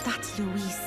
That's Luis.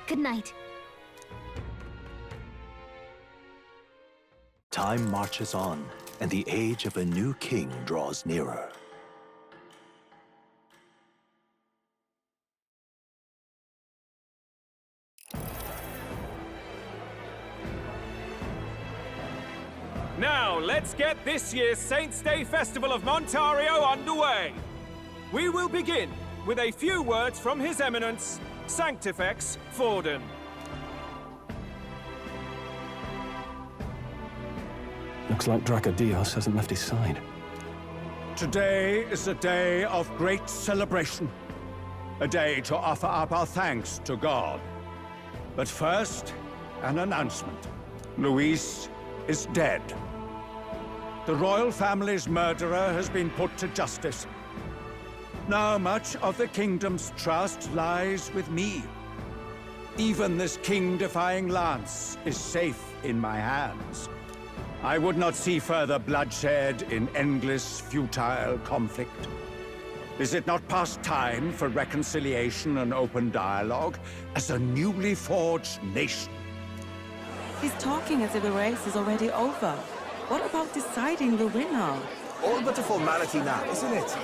Good night. Time marches on, and the age of a new king draws nearer. Now, let's get this year's Saints' Day Festival of Montario underway. We will begin with a few words from His Eminence, Sanctifex Forden. Looks like Dracodios hasn't left his side. Today is a day of great celebration. A day to offer up our thanks to God. But first, an announcement. Luis is dead. The royal family's murderer has been put to justice. Now much of the kingdom's trust lies with me. Even this king-defying lance is safe in my hands. I would not see further bloodshed in endless, futile conflict. Is it not past time for reconciliation and open dialogue as a newly forged nation? He's talking as if the race is already over. What about deciding the winner? All but a formality now, isn't it?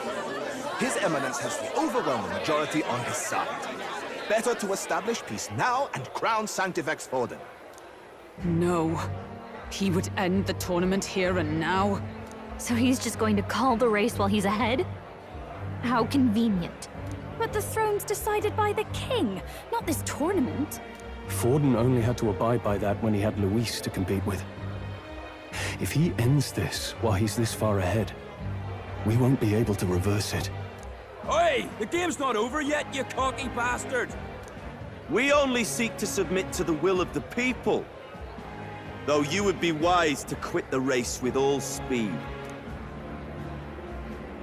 His Eminence has the overwhelming majority on his side. Better to establish peace now and crown Sanctifex Forden. No. He would end the tournament here and now. So he's just going to call the race while he's ahead? How convenient. But the throne's decided by the king, not this tournament. Forden only had to abide by that when he had Luis to compete with. If he ends this while he's this far ahead, we won't be able to reverse it. Oi! The game's not over yet, you cocky bastard! We only seek to submit to the will of the people. Though you would be wise to quit the race with all speed.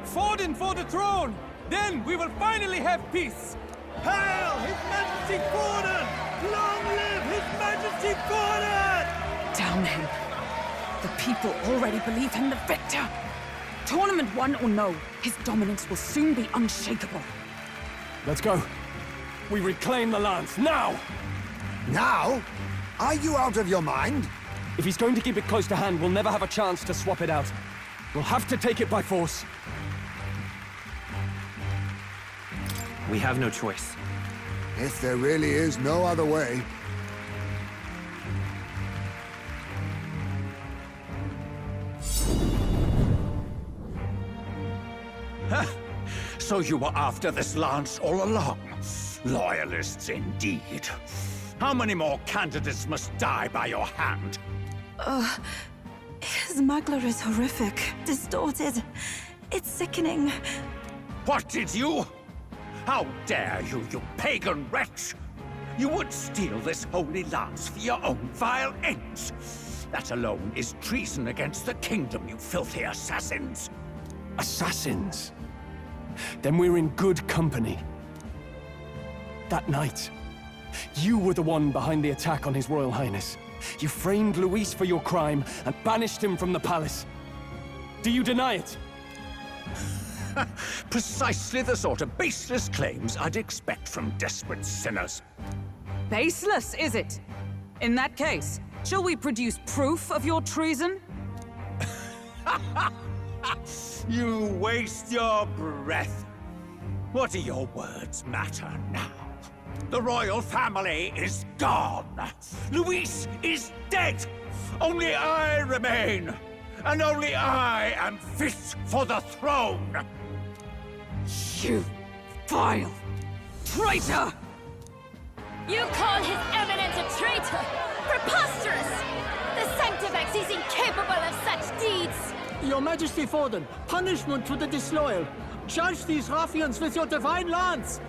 Forden for the throne! Then we will finally have peace! Hail His Majesty Forden! Long live His Majesty Forden! Damn him. The people already believe him the victor. Tournament won or no, his dominance will soon be unshakable. Let's go. We reclaim the lance, now! Now? Are you out of your mind? If he's going to keep it close to hand, we'll never have a chance to swap it out. We'll have to take it by force. We have no choice. If there really is no other way. So you were after this lance all along? Loyalists indeed. How many more candidates must die by your hand? His Magler is horrific, distorted. It's sickening. What did you? How dare you, you pagan wretch! You would steal this holy lance for your own vile ends. That alone is treason against the kingdom, you filthy assassins. Assassins? Then we're in good company. That night, you were the one behind the attack on His Royal Highness. You framed Luis for your crime and banished him from the palace. Do you deny it? Precisely the sort of baseless claims I'd expect from desperate sinners. Baseless, is it? In that case, shall we produce proof of your treason? You waste your breath. What do your words matter now? The royal family is gone. Luis is dead. Only I remain. And only I am fit for the throne. You vile traitor! You call His Eminence a traitor? Preposterous! The Sanctifex is incapable of such deeds! Your Majesty Forden, punishment to the disloyal. Judge these ruffians with your divine lance!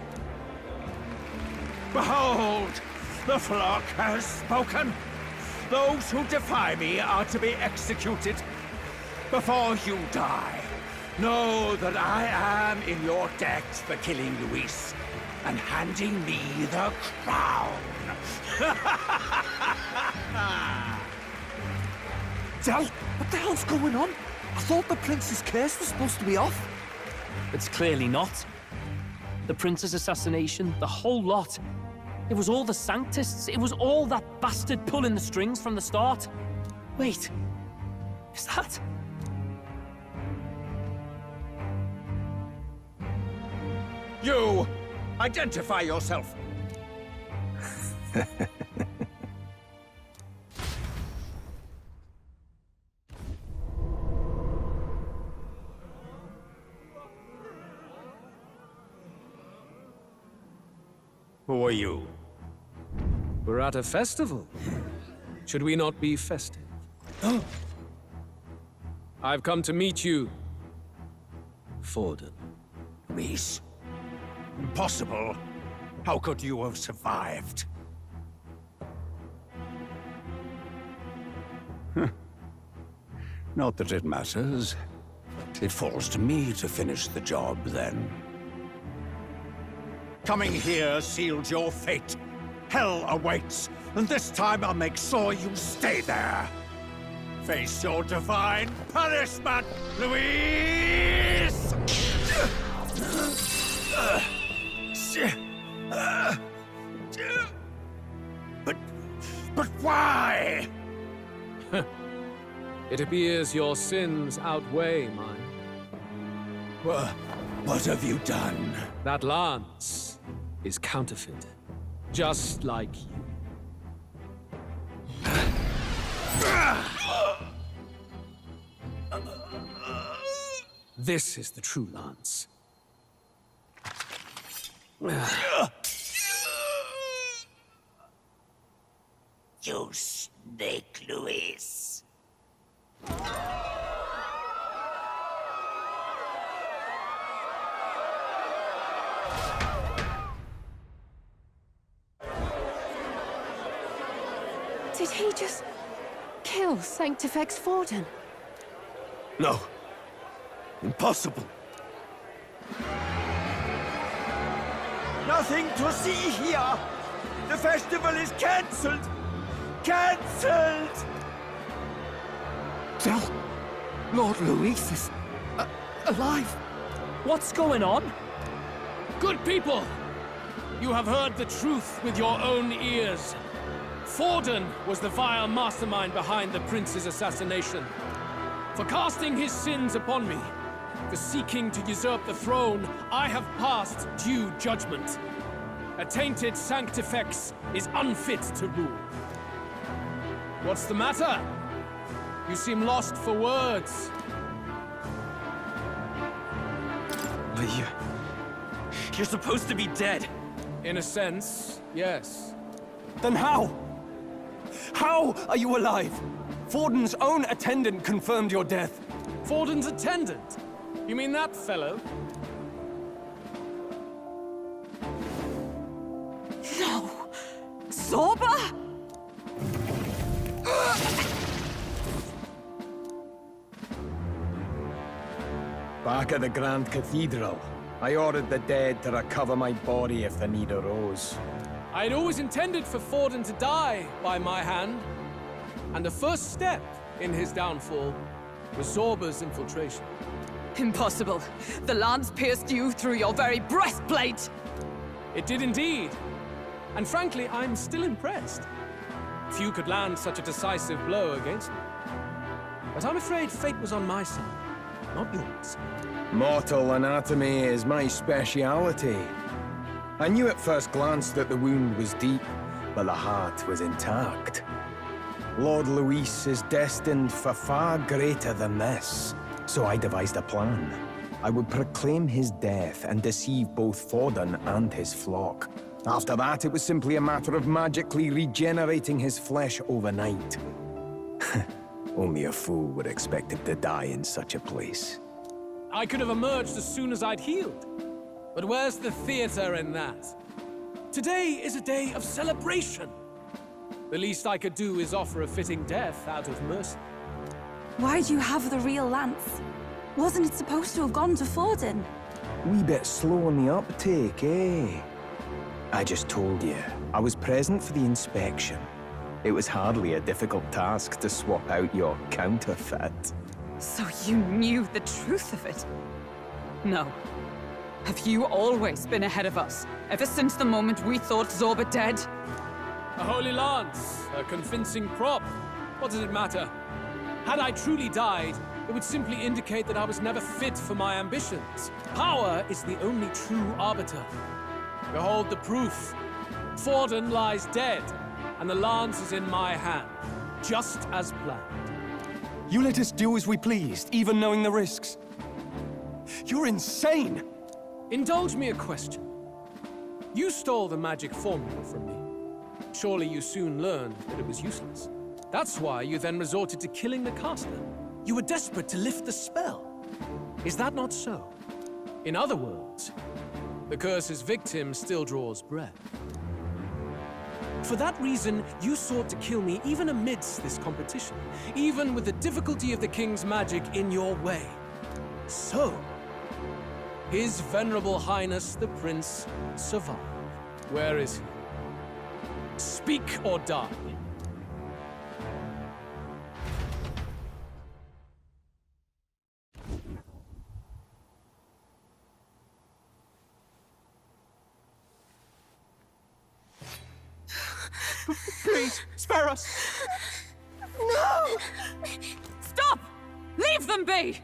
Behold, the flock has spoken. Those who defy me are to be executed. Before you die, know that I am in your debt for killing Luis and handing me the crown. Del, what the hell's going on? I thought the prince's curse was supposed to be off. It's clearly not. The prince's assassination, the whole lot. It was all the Sanctists. It was all that bastard pulling the strings from the start. Wait. Is that... You! Identify yourself! Who are you? We're at a festival. Should we not be festive? I've come to meet you, Forden. Luis? Impossible. How could you have survived? Not that it matters. It falls to me to finish the job, then. Coming here sealed your fate. Hell awaits, and this time I'll make sure you stay there. Face your divine punishment, Luis! But why? It appears your sins outweigh mine. What have you done? That lance is counterfeit, just like you. This is the true lance. You snake, Luis. Did he just kill Sanctifex Forden? No. Impossible. Nothing to see here. The festival is cancelled. Cancelled. Del, Lord Luis is alive. What's going on? Good people! You have heard the truth with your own ears. Forden was the vile mastermind behind the prince's assassination. For casting his sins upon me, for seeking to usurp the throne, I have passed due judgment. A tainted Sanctifex is unfit to rule. What's the matter? You seem lost for words. You're supposed to be dead. In a sense, yes. Then how? How are you alive? Forden's own attendant confirmed your death. Forden's attendant? You mean that fellow? No! Zorba? Back at the Grand Cathedral, I ordered the dead to recover my body if the need arose. I had always intended for Forden to die by my hand. And the first step in his downfall was Zorba's infiltration. Impossible. The lance pierced you through your very breastplate! It did indeed. And frankly, I'm still impressed. Few could land such a decisive blow against me. But I'm afraid fate was on my side, not yours. Mortal anatomy is my speciality. I knew at first glance that the wound was deep, but the heart was intact. Lord Luis is destined for far greater than this, so I devised a plan. I would proclaim his death and deceive both Forden and his flock. After that, it was simply a matter of magically regenerating his flesh overnight. Only a fool would expect him to die in such a place. I could have emerged as soon as I'd healed. But where's the theater in that? Today is a day of celebration. The least I could do is offer a fitting death out of mercy. Why'd you have the real lance? Wasn't it supposed to have gone to Forden? Wee bit slow on the uptake, eh? I just told you, I was present for the inspection. It was hardly a difficult task to swap out your counterfeit. So you knew the truth of it? No. Have you always been ahead of us? Ever since the moment we thought Zorba dead? A holy lance, a convincing prop. What does it matter? Had I truly died, it would simply indicate that I was never fit for my ambitions. Power is the only true arbiter. Behold the proof. Forden lies dead, and the lance is in my hand, just as planned. You let us do as we pleased, even knowing the risks. You're insane! Indulge me a question. You stole the magic formula from me. Surely you soon learned that it was useless. That's why you then resorted to killing the caster. You were desperate to lift the spell. Is that not so? In other words, the curse's victim still draws breath. For that reason, you sought to kill me even amidst this competition, even with the difficulty of the king's magic in your way. So, His Venerable Highness the Prince survived. Where is he? Speak or die. Please, spare us! No! Stop! Leave them be!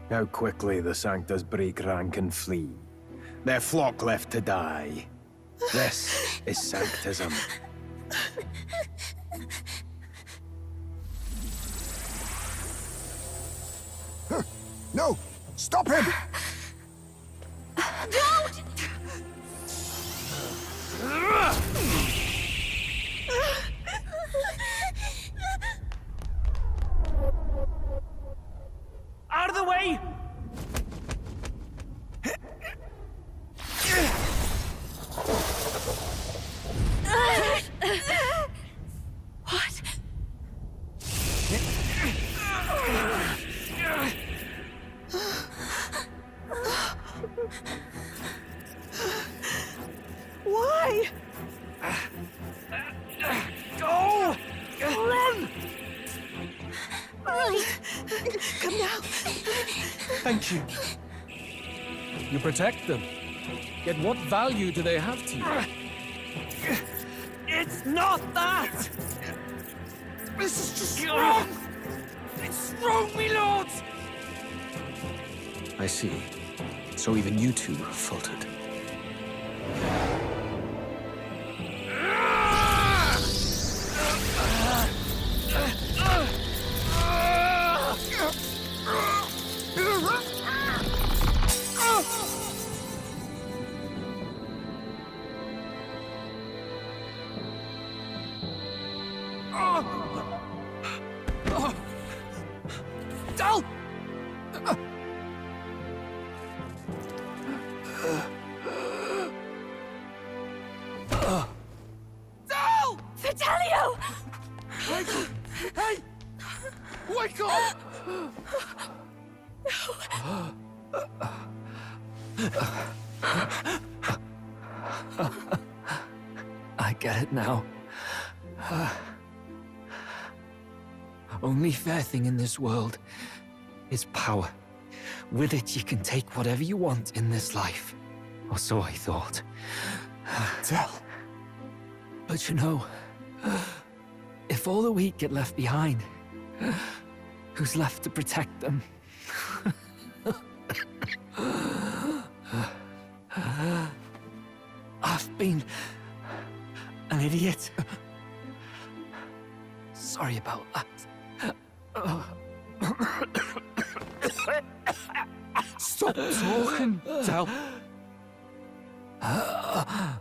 How quickly the Sanctus break rank and flee. Their flock left to die. This is Sanctism. No! Stop him! Don't! Out of the way! What? Why? Go! Run! Right. Come now. Thank you. You protect them. Yet what value do they have to you? It's not that! This is just wrong! It's wrong, me lords! I see. So even you two faltered. Dal! Dal! Vitelio! Hey! Wake up! I get it now. Only fair thing in this world is power. With it, you can take whatever you want in this life. Or so I thought. Tell. But you know, if all the weak get left behind, who's left to protect them? been an idiot. Sorry about that. Stop talking, Del. I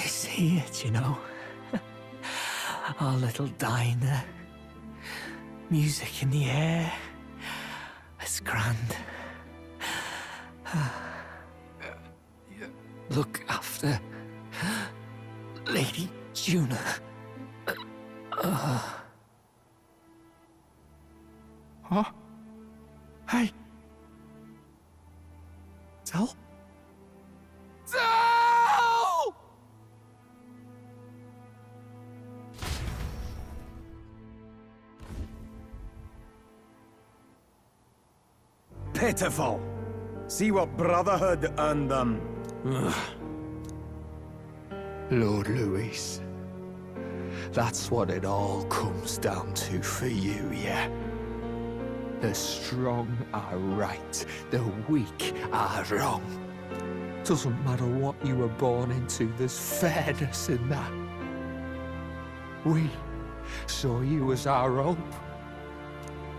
see it, you know. Our little diner. Music in the air. It's grand. Look after Lady Juna. Huh? Hey. Del? Del! Pitiful. See what brotherhood earned them. Lord Louis. That's what it all comes down to for you, yeah? The strong are right, the weak are wrong. Doesn't matter what you were born into, there's fairness in that. We saw you as our hope.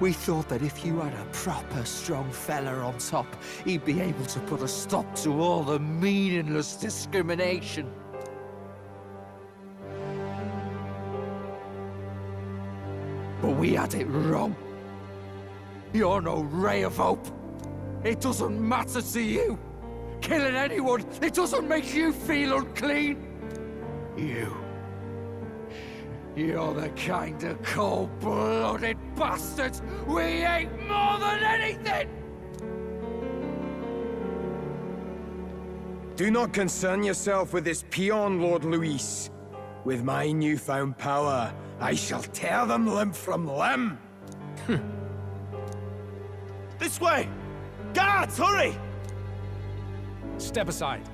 We thought that if you had a proper strong fella on top, he'd be able to put a stop to all the meaningless discrimination. But we had it wrong. You're no ray of hope. It doesn't matter to you. Killing anyone, it doesn't make you feel unclean. You're the kind of cold-blooded bastards we hate more than anything! Do not concern yourself with this peon, Lord Luis. With my newfound power, I shall tear them limb from limb. This way! Guards, hurry! Step aside.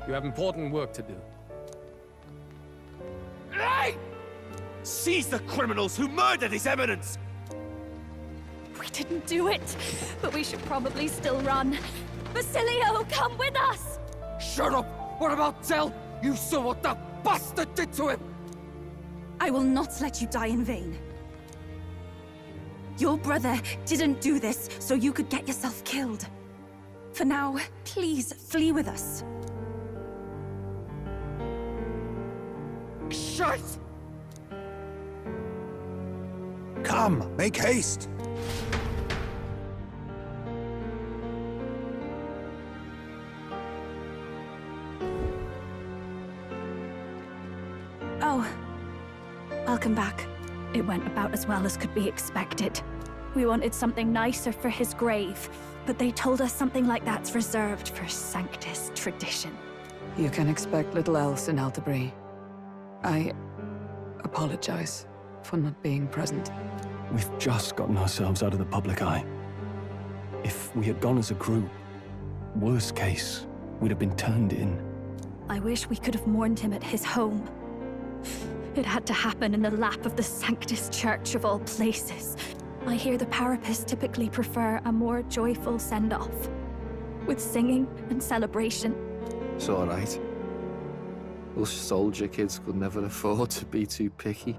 You have important work to do. Hey! Seize the criminals who murdered His Eminence! We didn't do it, but we should probably still run. Basilio, come with us! Shut up! What about Del? You saw what that bastard did to him! I will not let you die in vain. Your brother didn't do this so you could get yourself killed. For now, please flee with us. Shite! Come, make haste! Oh, welcome back. It went about as well as could be expected. We wanted something nicer for his grave, but they told us something like that's reserved for Sanctus tradition. You can expect little else in Altabri. I apologize for not being present. We've just gotten ourselves out of the public eye. If we had gone as a group, worst case, we'd have been turned in. I wish we could have mourned him at his home. It had to happen in the lap of the Sanctus Church of all places. I hear the Parapists typically prefer a more joyful send-off, with singing and celebration. It's all right. Us soldier kids could never afford to be too picky.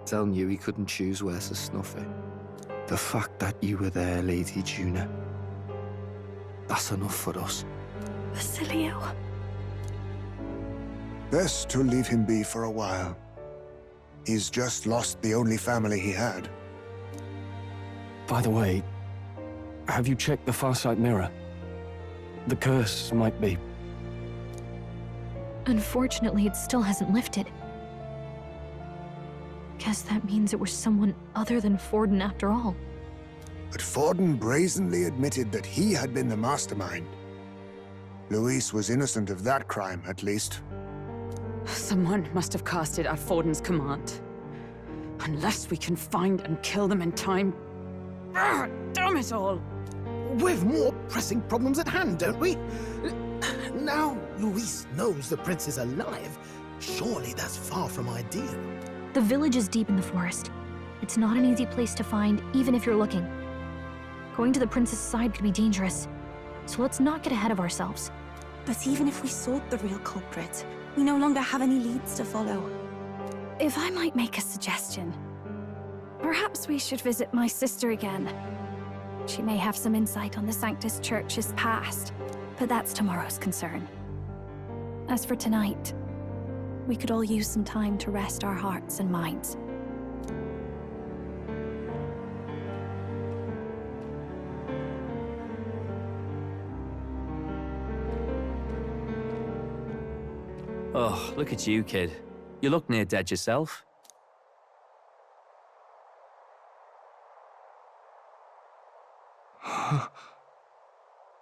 Telling you he couldn't choose where to snuff it. The fact that you were there, Lady Juna, that's enough for us. Basilio. Best to leave him be for a while. He's just lost the only family he had. By the way, have you checked the Farsight mirror? The curse might be... Unfortunately, it still hasn't lifted. Guess that means it was someone other than Forden after all. But Forden brazenly admitted that he had been the mastermind. Luis was innocent of that crime, at least. Someone must have cast it at Forden's command. Unless we can find and kill them in time. Damn it all! We've more pressing problems at hand, don't we? Now Luis knows the prince is alive. Surely that's far from ideal. The village is deep in the forest. It's not an easy place to find, even if you're looking. Going to the prince's side could be dangerous. So let's not get ahead of ourselves. But even if we sought the real culprit, we no longer have any leads to follow. If I might make a suggestion, perhaps we should visit my sister again. She may have some insight on the Sanctus Church's past, but that's tomorrow's concern. As for tonight, we could all use some time to rest our hearts and minds. Oh, look at you, kid. You look near dead yourself.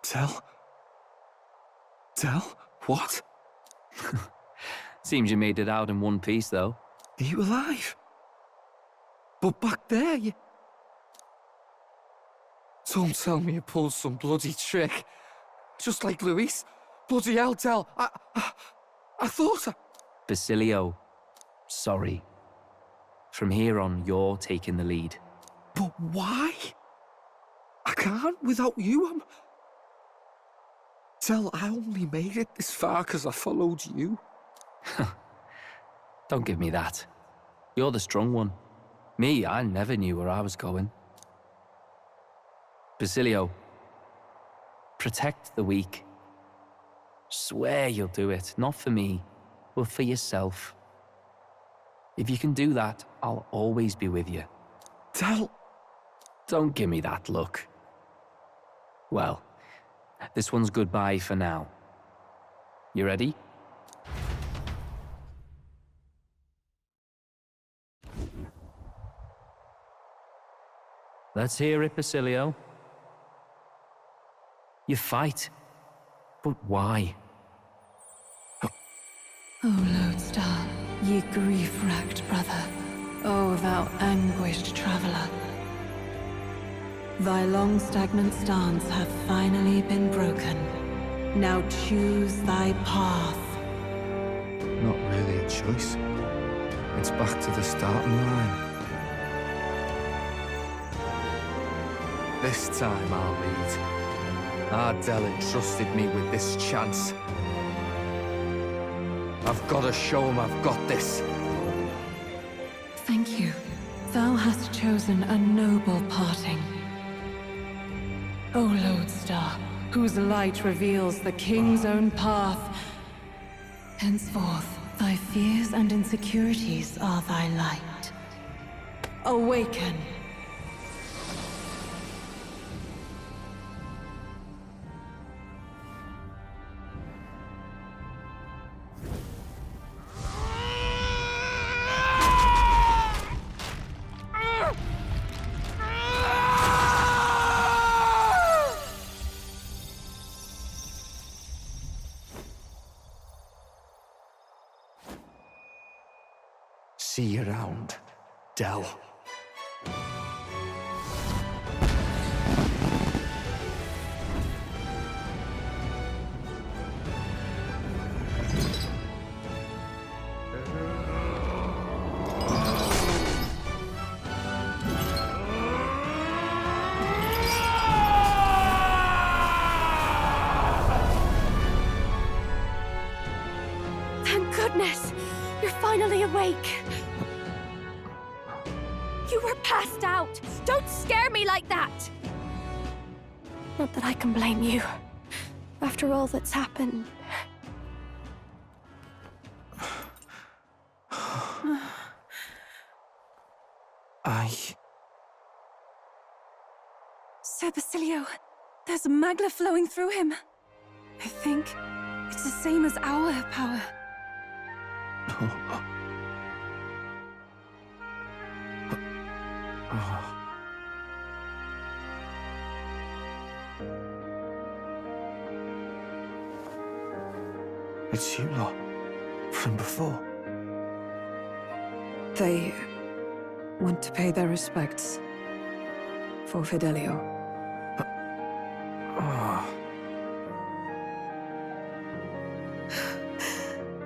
Tell? Tell? What? Seems you made it out in one piece, though. Are you alive? But back there, you... Don't tell me you pulled some bloody trick. Just like Luis. Bloody hell, Tell. I thought I... Basilio, sorry. From here on, you're taking the lead. But why? I can't without you. Tell, I only made it this far because I followed you. Don't give me that. You're the strong one. Me, I never knew where I was going. Basilio, protect the weak. Swear you'll do it, not for me, but for yourself. If you can do that, I'll always be with you. Tell... Don't give me that look. Well, this one's goodbye for now. You ready? Let's hear it, Basilio. You fight. But why? O Lodestar, ye grief-racked brother, O thou anguished traveler. Thy long stagnant stance hath finally been broken. Now choose thy path. Not really a choice. It's back to the starting line. This time I'll lead. Ardell entrusted me with this chance. I've got to show him I've got this. Thank you. Thou hast chosen a noble parting. O Lodestar, whose light reveals the King's own path. Henceforth, thy fears and insecurities are thy light. Awaken! See you around, Dell. Thank goodness! You're finally awake! You were passed out! Don't scare me like that! Not that I can blame you. After all that's happened. Sir Basilio, there's magla flowing through him. I think it's the same as our power. It's you lot. From before. They want to pay their respects for Fidelio.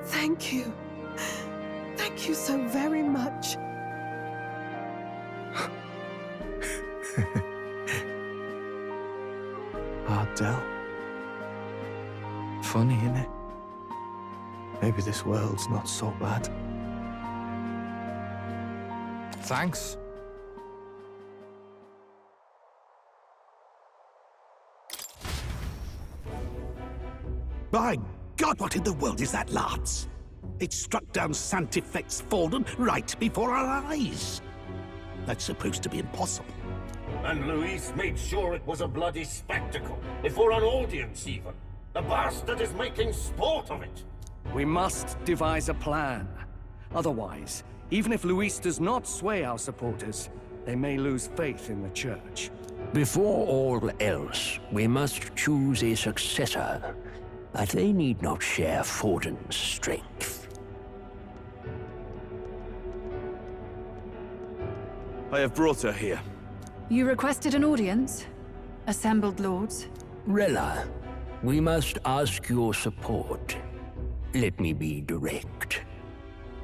Thank you. Thank you so very much. Ardell. Funny, innit? Maybe this world's not so bad. Thanks. By God, what in the world is that, lads? It struck down Sanctifex Forden right before our eyes. That's supposed to be impossible. And Luis made sure it was a bloody spectacle, before an audience even. The bastard is making sport of it. We must devise a plan. Otherwise, even if Luis does not sway our supporters, they may lose faith in the Church. Before all else, we must choose a successor. But they need not share Forden's strength. I have brought her here. You requested an audience? Assembled lords? Rella, we must ask your support. Let me be direct.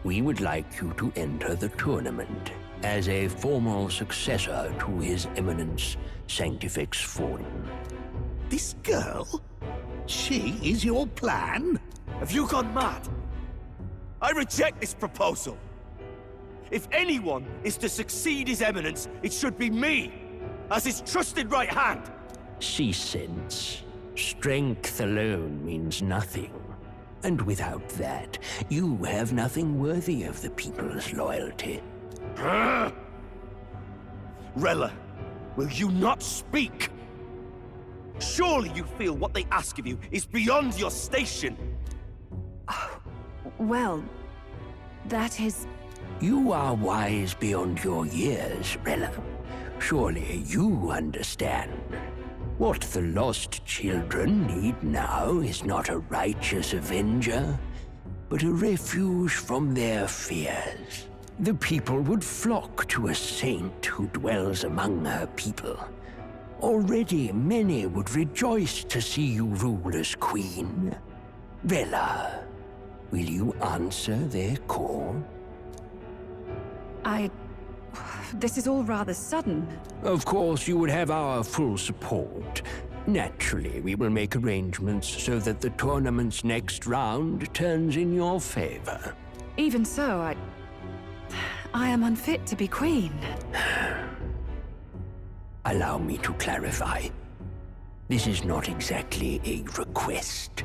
We would like you to enter the tournament as a formal successor to His Eminence Sanctifex Forden. This girl? She is your plan? Have you gone mad? I reject this proposal. If anyone is to succeed His Eminence, it should be me, as his trusted right hand. See sense. Strength alone means nothing. And without that, you have nothing worthy of the people's loyalty. Rella, will you not speak? Surely you feel what they ask of you is beyond your station. Well, that is... You are wise beyond your years, Rella. Surely you understand. What the lost children need now is not a righteous avenger, but a refuge from their fears. The people would flock to a saint who dwells among her people. Already many would rejoice to see you rule as queen. Rella, will you answer their call? This is all rather sudden. Of course, you would have our full support. Naturally, we will make arrangements so that the tournament's next round turns in your favor. Even so, I am unfit to be queen. Allow me to clarify. This is not exactly a request.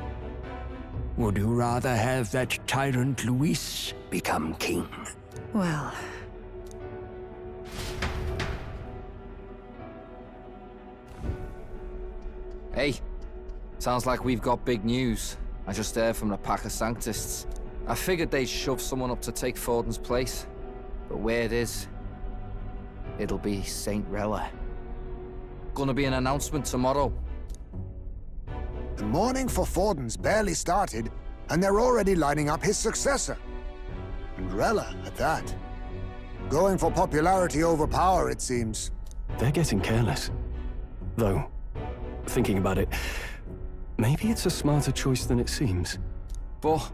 Would you rather have that tyrant Luis become king? Well... Hey, sounds like we've got big news. I just heard from the pack of Sanctists. I figured they'd shove someone up to take Forden's place. But where it is, it'll be Saint Rella. Gonna be an announcement tomorrow. The mourning for Forden's barely started, and they're already lining up his successor. And Rella, at that. Going for popularity over power, it seems. They're getting careless. Though, thinking about it, maybe it's a smarter choice than it seems. But,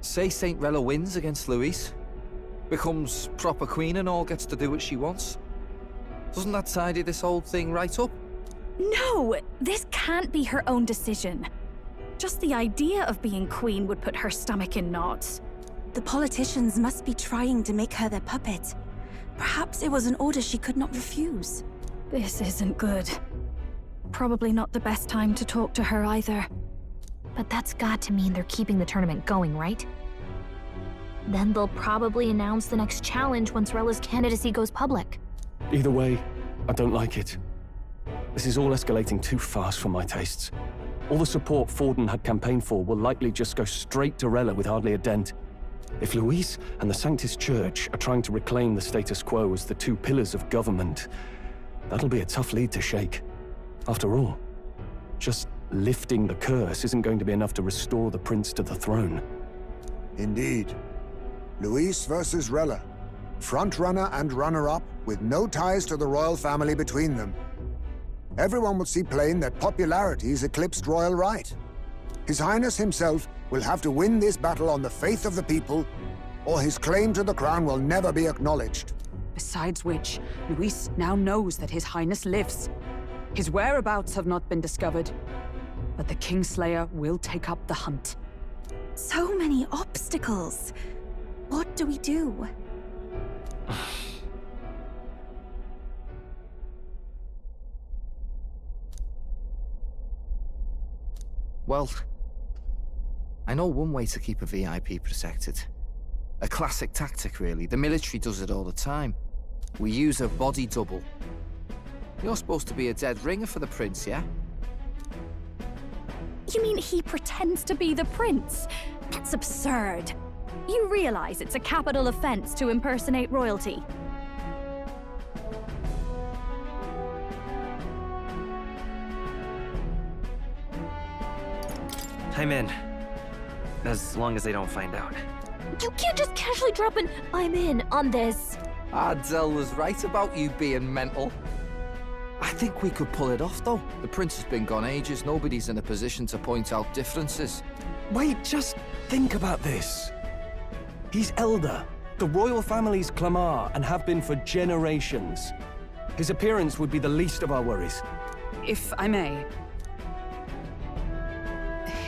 say Saint Rella wins against Luis, becomes proper queen and all gets to do what she wants. Doesn't that tidy this whole thing right up? No! This can't be her own decision. Just the idea of being queen would put her stomach in knots. The politicians must be trying to make her their puppet. Perhaps it was an order she could not refuse. This isn't good. Probably not the best time to talk to her either. But that's got to mean they're keeping the tournament going, right? Then they'll probably announce the next challenge once Rella's candidacy goes public. Either way, I don't like it. This is all escalating too fast for my tastes. All the support Forden had campaigned for will likely just go straight to Rella with hardly a dent. If Luis and the Sanctis Church are trying to reclaim the status quo as the two pillars of government, that'll be a tough lead to shake. After all, just lifting the curse isn't going to be enough to restore the prince to the throne. Indeed. Luis versus Rella. Frontrunner and runner-up, with no ties to the royal family between them. Everyone will see plain that popularity's eclipsed royal right. His Highness himself will have to win this battle on the faith of the people, or his claim to the crown will never be acknowledged. Besides which, Luis now knows that His Highness lives. His whereabouts have not been discovered. but the Kingslayer will take up the hunt. So many obstacles. What do we do? Well, I know one way to keep a VIP protected. A classic tactic, really. The military does it all the time. We use a body double. You're supposed to be a dead ringer for the prince, yeah? You mean he pretends to be the prince? That's absurd. You realize it's a capital offense to impersonate royalty. I'm in. As long as they don't find out. You can't just casually drop an "I'm in" on this. Ardell was right about you being mental. I think we could pull it off, though. The prince has been gone ages. Nobody's in a position to point out differences. Wait, just think about this. He's elder. The royal family's Clamar and have been for generations. His appearance would be the least of our worries. If I may.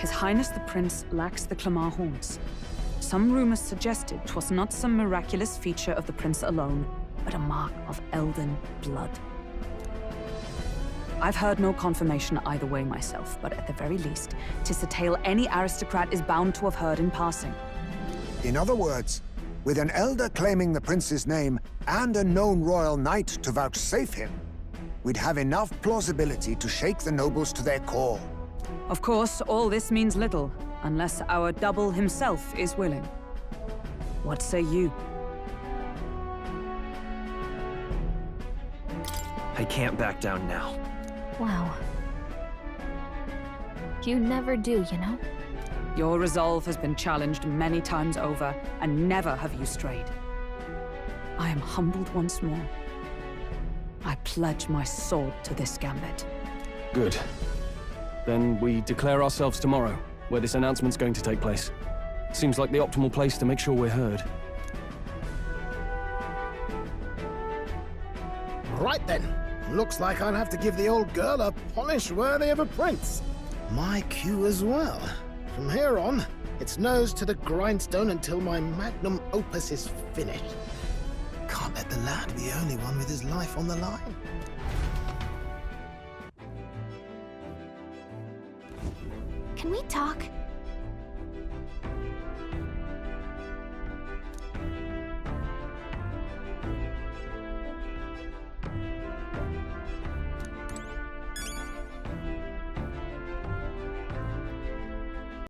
His Highness the Prince lacks the Clamar horns. Some rumors suggested 'twas not some miraculous feature of the prince alone, but a mark of elden blood. I've heard no confirmation either way myself, but at the very least, 'tis a tale any aristocrat is bound to have heard in passing. In other words, with an elder claiming the prince's name and a known royal knight to vouchsafe him, we'd have enough plausibility to shake the nobles to their core. Of course, all this means little, unless our double himself is willing. What say you? I can't back down now. Wow. You never do, you know? Your resolve has been challenged many times over, and never have you strayed. I am humbled once more. I pledge my sword to this gambit. Good. Then we declare ourselves tomorrow, where this announcement's going to take place. Seems like the optimal place to make sure we're heard. Right then. Looks like I'll have to give the old girl a polish worthy of a prince. My cue as well. From here on, it's nose to the grindstone until my magnum opus is finished. Can't let the lad be the only one with his life on the line. Can we talk?